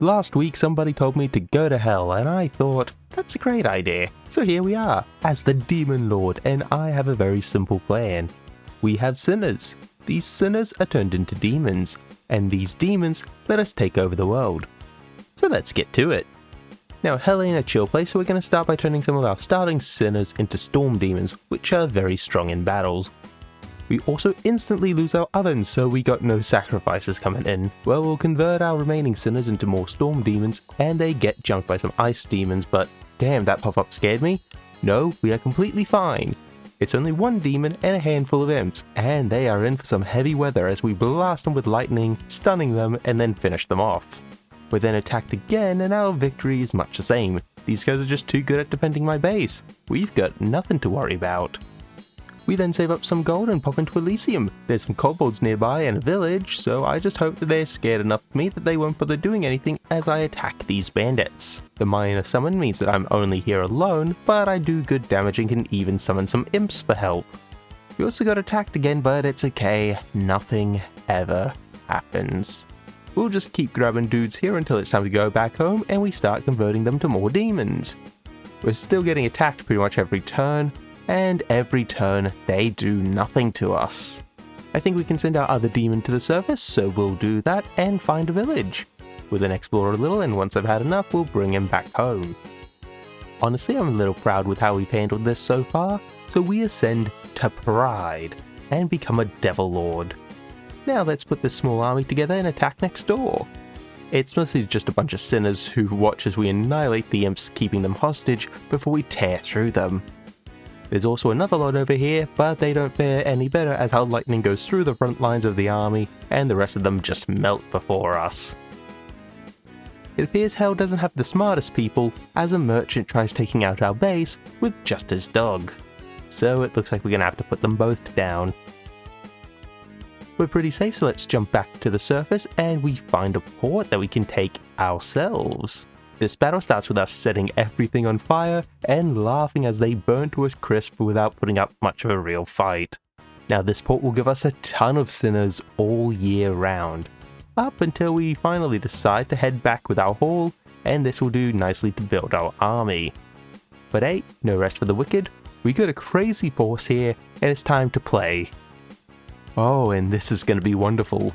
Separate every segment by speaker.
Speaker 1: Last week somebody told me to go to hell and I thought, that's a great idea. So here we are, as the Demon Lord, and I have a very simple plan. We have sinners. These sinners are turned into demons, and these demons let us take over the world. So let's get to it. Now hell ain't a chill place, so we're going to start by turning some of our starting sinners into storm demons, which are very strong in battles. We also instantly lose our ovens, so we got no sacrifices coming in. Well, we'll convert our remaining sinners into more storm demons, and they get junked by some ice demons, but damn, that pop-up scared me. No, we are completely fine. It's only one demon and a handful of imps, and they are in for some heavy weather as we blast them with lightning, stunning them, and then finish them off. We're then attacked again, and our victory is much the same. These guys are just too good at defending my base. We've got nothing to worry about. We then save up some gold and pop into Elysium. There's some kobolds nearby and a village, so I just hope that they're scared enough of me that they won't bother doing anything as I attack these bandits. The minor summon means that I'm only here alone, but I do good damage and can even summon some imps for help. We also got attacked again, but it's okay, nothing ever happens. We'll just keep grabbing dudes here until it's time to go back home and we start converting them to more demons. We're still getting attacked pretty much every turn, and every turn they do nothing to us. I think we can send our other demon to the surface, so we'll do that and find a village. We'll then explore a little, and once I've had enough, we'll bring him back home. Honestly, I'm a little proud with how we've handled this so far, so we ascend to Pride and become a Devil Lord. Now let's put this small army together and attack next door. It's mostly just a bunch of sinners who watch as we annihilate the imps, keeping them hostage before we tear through them. There's also another lot over here, but they don't fare any better as our lightning goes through the front lines of the army and the rest of them just melt before us. It appears hell doesn't have the smartest people, as a merchant tries taking out our base with just his dog. So it looks like we're gonna have to put them both down. We're pretty safe, so let's jump back to the surface and we find a port that we can take ourselves. This battle starts with us setting everything on fire and laughing as they burn to a crisp without putting up much of a real fight. Now this port will give us a ton of sinners all year round, up until we finally decide to head back with our haul, and this will do nicely to build our army. But hey, no rest for the wicked, we got a crazy force here and it's time to play. Oh, and this is going to be wonderful.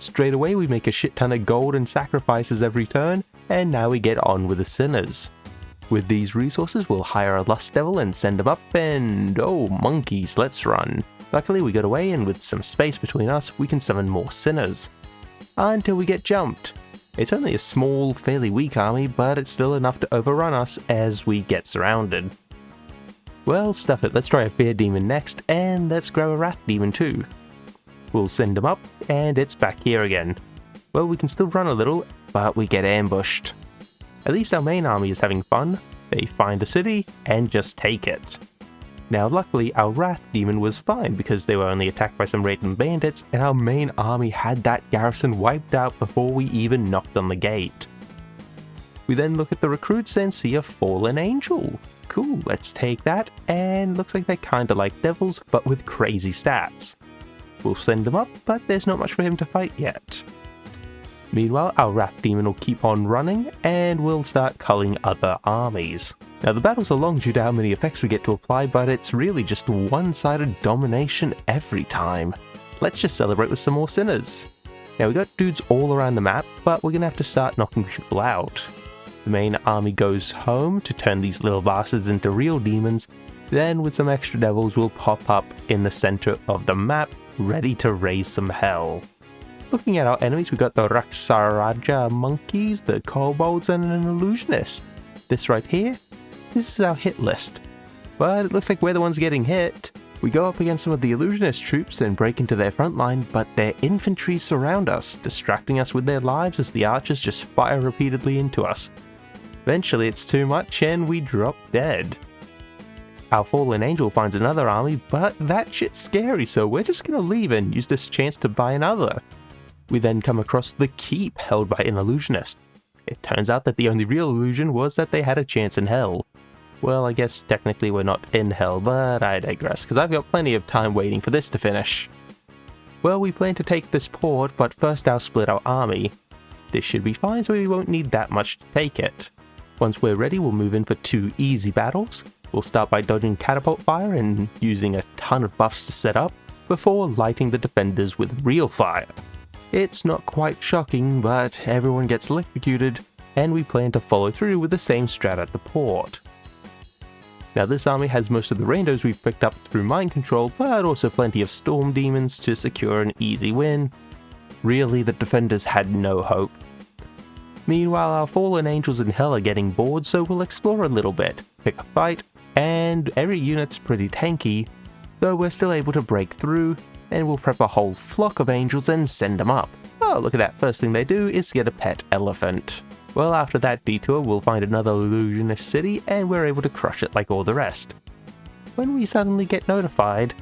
Speaker 1: Straight away we make a shit ton of gold and sacrifices every turn, and now we get on with the sinners. With these resources we'll hire a lust devil and send him up, and oh monkeys, let's run. Luckily we got away, and with some space between us we can summon more sinners. Until we get jumped. It's only a small, fairly weak army, but it's still enough to overrun us as we get surrounded. Well, stuff it, let's try a bear demon next, and let's grab a wrath demon too. We'll send him up, and it's back here again. Well, we can still run a little, but we get ambushed. At least our main army is having fun. They find a city and just take it. Now luckily our Wrath Demon was fine because they were only attacked by some random bandits, and our main army had that garrison wiped out before we even knocked on the gate. We then look at the recruits and see a fallen angel. Cool, let's take that, and looks like they're kinda like devils but with crazy stats. We'll send him up, but there's not much for him to fight yet. Meanwhile, our Wrath Demon will keep on running, and we'll start culling other armies. Now the battles are long due to how many effects we get to apply, but it's really just one-sided domination every time. Let's just celebrate with some more sinners. Now we got dudes all around the map, but we're gonna have to start knocking people out. The main army goes home to turn these little bastards into real demons, then with some extra devils we'll pop up in the center of the map, ready to raise some hell. Looking at our enemies, we got the Raksaraja monkeys, the kobolds, and an illusionist. This right here, this is our hit list. But it looks like we're the ones getting hit. We go up against some of the illusionist troops and break into their front line, but their infantry surround us, distracting us with their lives as the archers just fire repeatedly into us. Eventually it's too much and we drop dead. Our fallen angel finds another army, but that shit's scary, so we're just gonna leave and use this chance to buy another. We then come across the keep held by an illusionist. It turns out that the only real illusion was that they had a chance in hell. Well, I guess technically we're not in hell, but I digress, because I've got plenty of time waiting for this to finish. Well, we plan to take this port, but first I'll split our army. This should be fine, so we won't need that much to take it. Once we're ready, we'll move in for 2 easy battles. We'll start by dodging catapult fire and using a ton of buffs to set up, before lighting the defenders with real fire. It's not quite shocking, but everyone gets electrocuted, and we plan to follow through with the same strat at the port. Now this army has most of the randos we've picked up through mind control, but also plenty of storm demons to secure an easy win. Really, the defenders had no hope. Meanwhile, our fallen angels in hell are getting bored, so we'll explore a little bit, pick a fight, and every unit's pretty tanky, though we're still able to break through, and we'll prep a whole flock of angels and send them up. Oh, look at that, first thing they do is get a pet elephant. Well, after that detour, we'll find another illusionist city, and we're able to crush it like all the rest. When we suddenly get notified,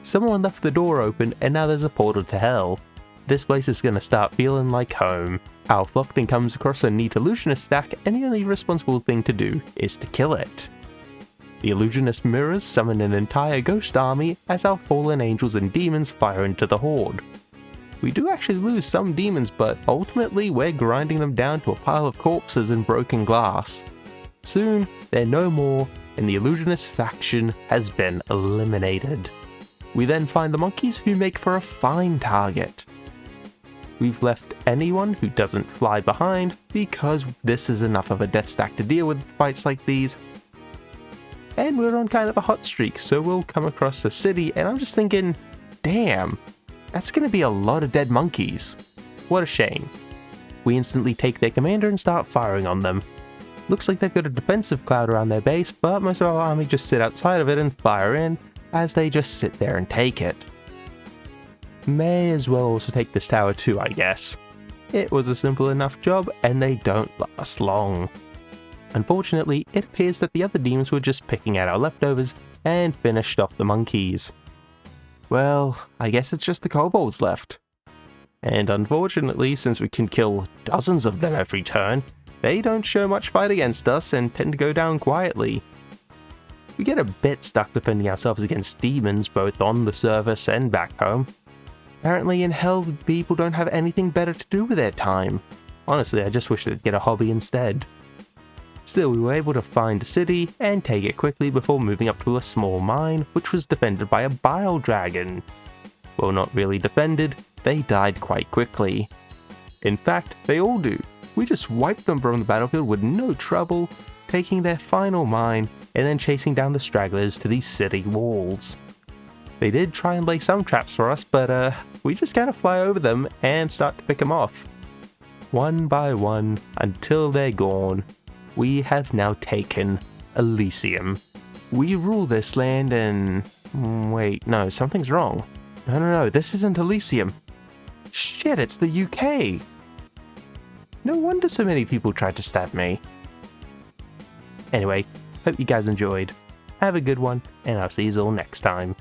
Speaker 1: someone left the door open and now there's a portal to hell. This place is gonna start feeling like home. Our flock then comes across a neat illusionist stack, and the only responsible thing to do is to kill it. The illusionist mirrors summon an entire ghost army as our fallen angels and demons fire into the horde. We do actually lose some demons, but ultimately we're grinding them down to a pile of corpses and broken glass. Soon, they're no more, and the illusionist faction has been eliminated. We then find the monkeys, who make for a fine target. We've left anyone who doesn't fly behind, because this is enough of a death stack to deal with fights like these. And we're on kind of a hot streak, so we'll come across a city, and I'm just thinking, damn, that's gonna be a lot of dead monkeys. What a shame. We instantly take their commander and start firing on them. Looks like they've got a defensive cloud around their base, but most of our army just sit outside of it and fire in, as they just sit there and take it. May as well also take this tower too, I guess. It was a simple enough job, and they don't last long. Unfortunately, it appears that the other demons were just picking at our leftovers and finished off the monkeys. Well, I guess it's just the kobolds left. And unfortunately, since we can kill dozens of them every turn, they don't show much fight against us and tend to go down quietly. We get a bit stuck defending ourselves against demons both on the surface and back home. Apparently in hell, people don't have anything better to do with their time. Honestly, I just wish they'd get a hobby instead. Still, we were able to find a city and take it quickly before moving up to a small mine, which was defended by a bile dragon. Well, not really defended, they died quite quickly. In fact, they all do. We just wiped them from the battlefield with no trouble, taking their final mine and then chasing down the stragglers to these city walls. They did try and lay some traps for us, but we just kind of fly over them and start to pick them off. One by one, until they're gone. We have now taken Elysium. We rule this land and... wait, no, something's wrong. No, this isn't Elysium. Shit, it's the UK! No wonder so many people tried to stab me. Anyway, hope you guys enjoyed. Have a good one, and I'll see you all next time.